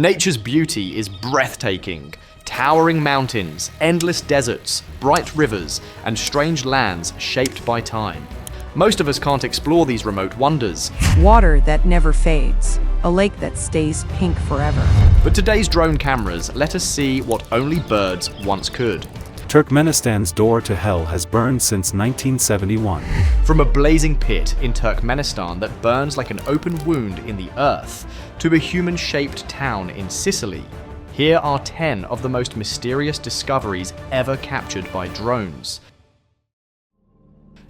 Nature's beauty is breathtaking. Towering mountains, endless deserts, bright rivers, and strange lands shaped by time. Most of us can't explore these remote wonders. Water that never fades, a lake that stays pink forever. But today's drone cameras let us see what only birds once could. Turkmenistan's door to hell has burned since 1971. From a blazing pit in Turkmenistan that burns like an open wound in the earth, to a human-shaped town in Sicily, here are 10 of the most mysterious discoveries ever captured by drones.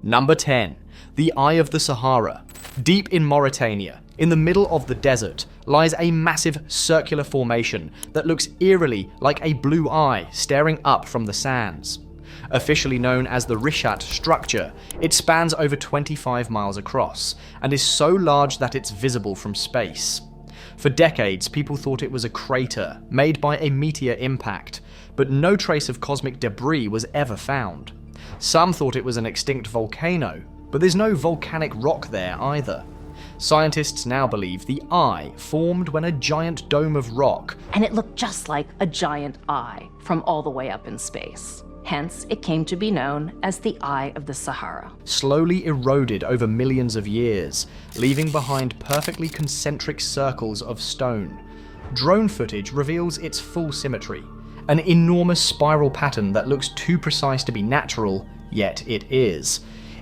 Number 10. The Eye of the Sahara. Deep in Mauritania, in the middle of the desert, lies a massive circular formation that looks eerily like a blue eye staring up from the sands. Officially known as the Rishat structure, it spans over 25 miles across and is so large that it's visible from space. For decades, people thought it was a crater made by a meteor impact, but no trace of cosmic debris was ever found. Some thought it was an extinct volcano, but there's no volcanic rock there either. Scientists now believe the eye formed when a giant dome of rock, and it looked just like a giant eye from all the way up in space. Hence, it came to be known as the Eye of the Sahara. slowly eroded over millions of years, leaving behind perfectly concentric circles of stone. Drone footage reveals its full symmetry, an enormous spiral pattern that looks too precise to be natural, yet it is.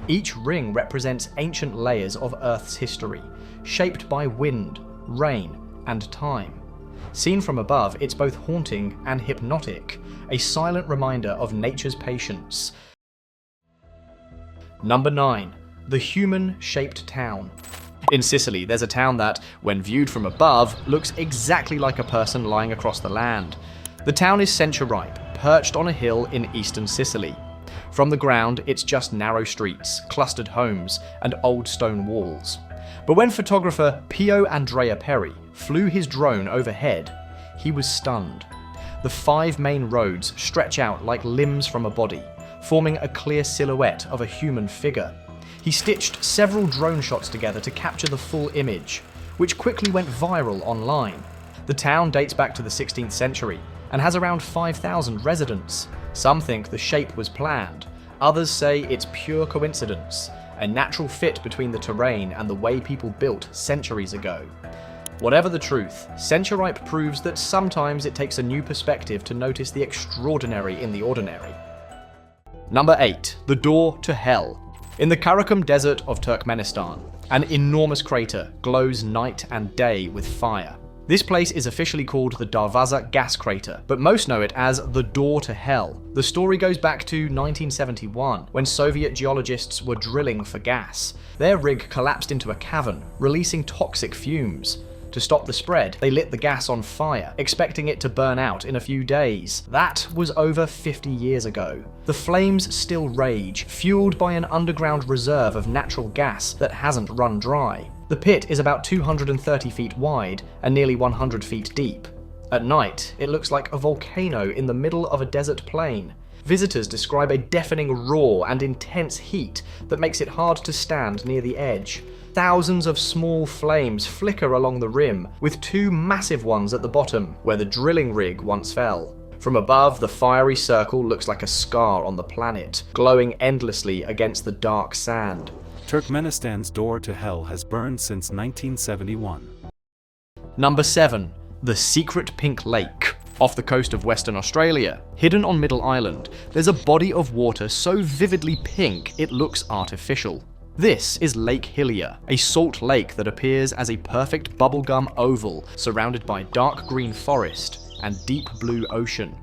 Each ring represents ancient layers of Earth's history, shaped by wind, rain, and time. Seen from above, it's both haunting and hypnotic, a silent reminder of nature's patience. Number 9. The Human-Shaped Town. In Sicily, there's a town that, when viewed from above, looks exactly like a person lying across the land. The town is century-ripe, perched on a hill in eastern Sicily. From the ground, it's just narrow streets, clustered homes, and old stone walls. But when photographer Pio Andrea Perry flew his drone overhead, he was stunned. The 5 main roads stretch out like limbs from a body, forming a clear silhouette of a human figure. He stitched several drone shots together to capture the full image, which quickly went viral online. The town dates back to the 16th century and has around 5,000 residents. Some think the shape was planned, others say it's pure coincidence, a natural fit between the terrain and the way people built centuries ago. Whatever the truth, Centuripe proves that sometimes it takes a new perspective to notice the extraordinary in the ordinary. Number 8. The Door to Hell. In the Karakum Desert of Turkmenistan, an enormous crater glows night and day with fire. This place is officially called the Darvaza gas crater, but most know it as the Door to Hell. The story goes back to 1971, when Soviet geologists were drilling for gas. Their rig collapsed into a cavern, releasing toxic fumes. To stop the spread, they lit the gas on fire, expecting it to burn out in a few days. That was over 50 years ago. The flames still rage, fueled by an underground reserve of natural gas that hasn't run dry. The pit is about 230 feet wide and nearly 100 feet deep. At night, it looks like a volcano in the middle of a desert plain. Visitors describe a deafening roar and intense heat that makes it hard to stand near the edge. Thousands of small flames flicker along the rim, with 2 massive ones at the bottom, where the drilling rig once fell. From above, the fiery circle looks like a scar on the planet, glowing endlessly against the dark sand. Turkmenistan's door to hell has burned since 1971. Number 7. The Secret Pink Lake. Off the coast of Western Australia, hidden on Middle Island, there's a body of water so vividly pink it looks artificial. This is Lake Hillier, a salt lake that appears as a perfect bubblegum oval surrounded by dark green forest and deep blue ocean.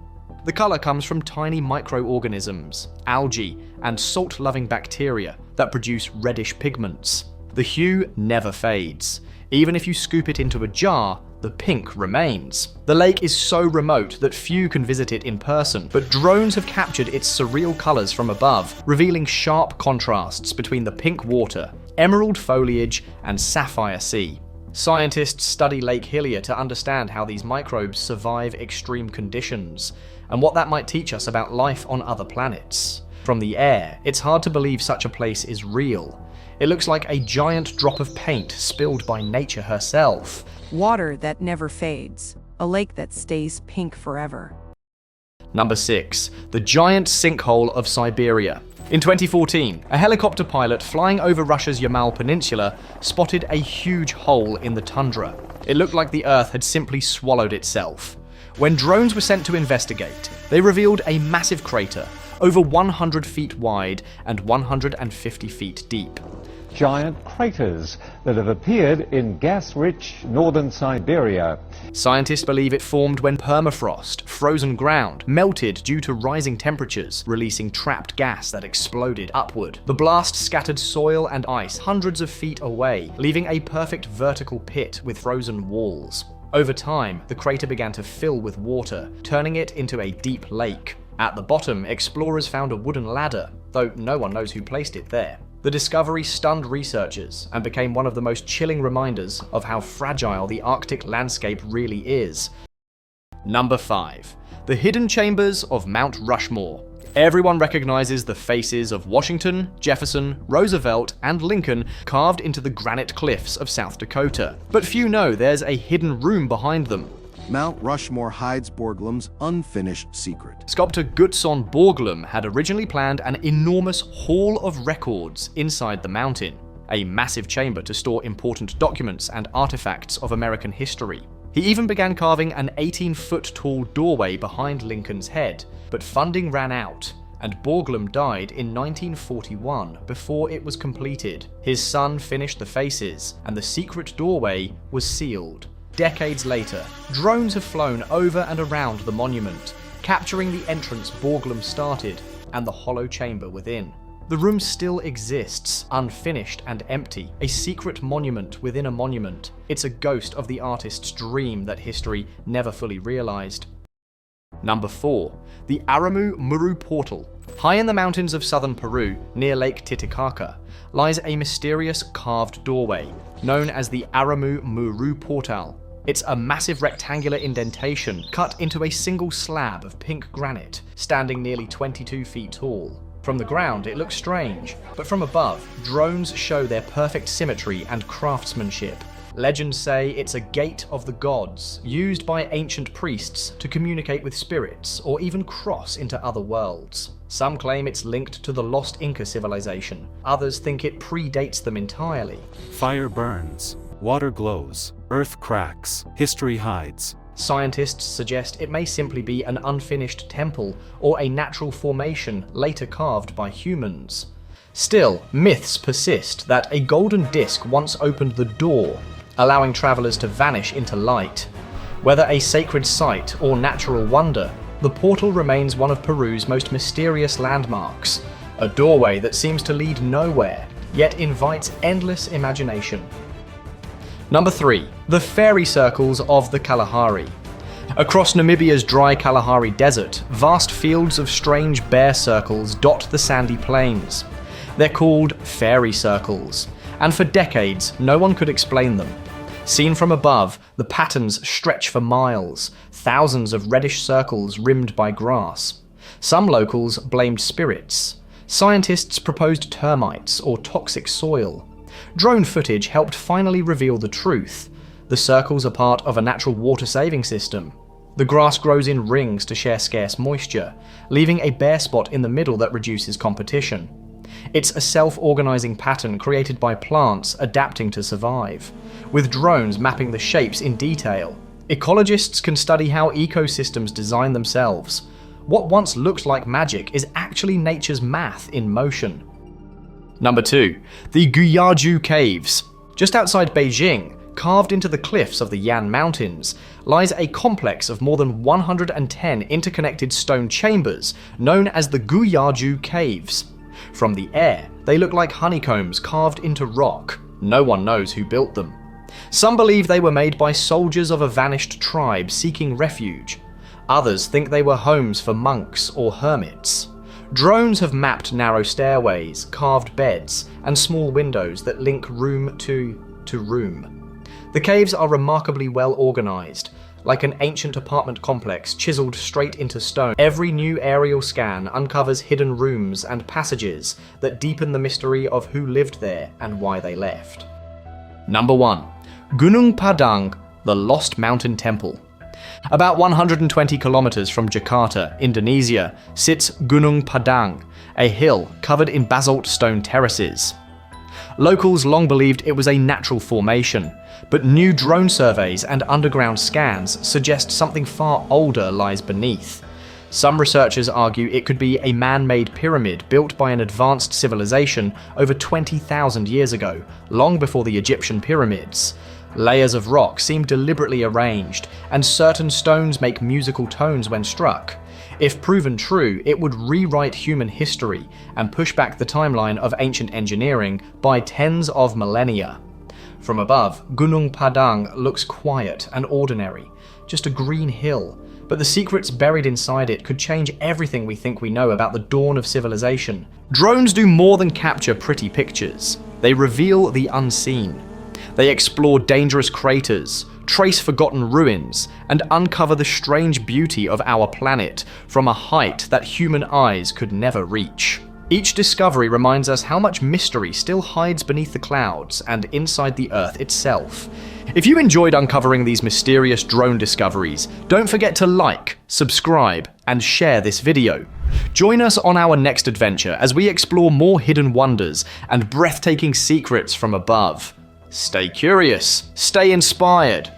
The colour comes from tiny microorganisms, algae, and salt-loving bacteria that produce reddish pigments. The hue never fades. Even if you scoop it into a jar, the pink remains. The lake is so remote that few can visit it in person, but drones have captured its surreal colours from above, revealing sharp contrasts between the pink water, emerald foliage, and sapphire sea. Scientists study Lake Hillier to understand how these microbes survive extreme conditions, and what that might teach us about life on other planets. From the air, it's hard to believe such a place is real. It looks like a giant drop of paint spilled by nature herself. Water that never fades, a lake that stays pink forever. Number 6. The giant sinkhole of Siberia. In 2014, a helicopter pilot flying over Russia's Yamal Peninsula spotted a huge hole in the tundra. It looked like the Earth had simply swallowed itself. When drones were sent to investigate, they revealed a massive crater, over 100 feet wide and 150 feet deep. Giant craters that have appeared in gas-rich northern Siberia. Scientists believe it formed when permafrost, frozen ground, melted due to rising temperatures, releasing trapped gas that exploded upward. The blast scattered soil and ice hundreds of feet away, leaving a perfect vertical pit with frozen walls. Over time, the crater began to fill with water, turning it into a deep lake. At the bottom, explorers found a wooden ladder, though no one knows who placed it there. The discovery stunned researchers and became one of the most chilling reminders of how fragile the Arctic landscape really is. Number 5. The hidden chambers of Mount Rushmore. Everyone recognizes the faces of Washington, Jefferson, Roosevelt, and Lincoln carved into the granite cliffs of South Dakota. But few know there's a hidden room behind them. Mount Rushmore hides Borglum's unfinished secret. Sculptor Gutzon Borglum had originally planned an enormous hall of records inside the mountain, a massive chamber to store important documents and artifacts of American history. He even began carving an 18-foot tall doorway behind Lincoln's head, but funding ran out, and Borglum died in 1941 before it was completed. His son finished the faces, and the secret doorway was sealed. Decades later, drones have flown over and around the monument, capturing the entrance Borglum started and the hollow chamber within. The room still exists, unfinished and empty, a secret monument within a monument. It's a ghost of the artist's dream that history never fully realized. Number 4. The Aramu Muru Portal. High in the mountains of southern Peru, near Lake Titicaca, lies a mysterious carved doorway, known as the Aramu Muru Portal. It's a massive rectangular indentation cut into a single slab of pink granite, standing nearly 22 feet tall. From the ground, it looks strange, but from above, drones show their perfect symmetry and craftsmanship. Legends say it's a gate of the gods, used by ancient priests to communicate with spirits or even cross into other worlds. Some claim it's linked to the lost Inca civilization. Others think it predates them entirely. Fire burns, water glows, earth cracks, history hides. Scientists suggest it may simply be an unfinished temple or a natural formation later carved by humans. Still, myths persist that a golden disc once opened the door, allowing travelers to vanish into light. Whether a sacred site or natural wonder, the portal remains one of Peru's most mysterious landmarks, a doorway that seems to lead nowhere, yet invites endless imagination. Number 3. The fairy circles of the Kalahari. Across Namibia's dry Kalahari Desert, vast fields of strange bear circles dot the sandy plains. They're called fairy circles, and for decades no one could explain them. Seen from above, the patterns stretch for miles, thousands of reddish circles rimmed by grass. Some locals blamed spirits. Scientists proposed termites or toxic soil. Drone footage helped finally reveal the truth. The circles are part of a natural water-saving system. The grass grows in rings to share scarce moisture, leaving a bare spot in the middle that reduces competition. It's a self-organizing pattern created by plants adapting to survive, with drones mapping the shapes in detail. Ecologists can study how ecosystems design themselves. What once looked like magic is actually nature's math in motion. Number 2. The Guyaju Caves. Just outside Beijing, carved into the cliffs of the Yan Mountains, lies a complex of more than 110 interconnected stone chambers known as the Guyaju Caves. From the air, they look like honeycombs carved into rock. No one knows who built them. Some believe they were made by soldiers of a vanished tribe seeking refuge. Others think they were homes for monks or hermits. Drones have mapped narrow stairways, carved beds, and small windows that link room to room. The caves are remarkably well organized, like an ancient apartment complex chiseled straight into stone. Every new aerial scan uncovers hidden rooms and passages that deepen the mystery of who lived there and why they left. Number 1. Gunung Padang, the Lost Mountain Temple. About 120 kilometers from Jakarta, Indonesia, sits Gunung Padang, a hill covered in basalt stone terraces. Locals long believed it was a natural formation, but new drone surveys and underground scans suggest something far older lies beneath. Some researchers argue it could be a man-made pyramid built by an advanced civilization over 20,000 years ago, long before the Egyptian pyramids. Layers of rock seem deliberately arranged, and certain stones make musical tones when struck. If proven true, it would rewrite human history and push back the timeline of ancient engineering by tens of millennia. From above, Gunung Padang looks quiet and ordinary, just a green hill. But the secrets buried inside it could change everything we think we know about the dawn of civilization. Drones do more than capture pretty pictures. They reveal the unseen. They explore dangerous craters, trace forgotten ruins, and uncover the strange beauty of our planet from a height that human eyes could never reach. Each discovery reminds us how much mystery still hides beneath the clouds and inside the Earth itself. If you enjoyed uncovering these mysterious drone discoveries, don't forget to like, subscribe, and share this video. Join us on our next adventure as we explore more hidden wonders and breathtaking secrets from above. Stay curious, stay inspired,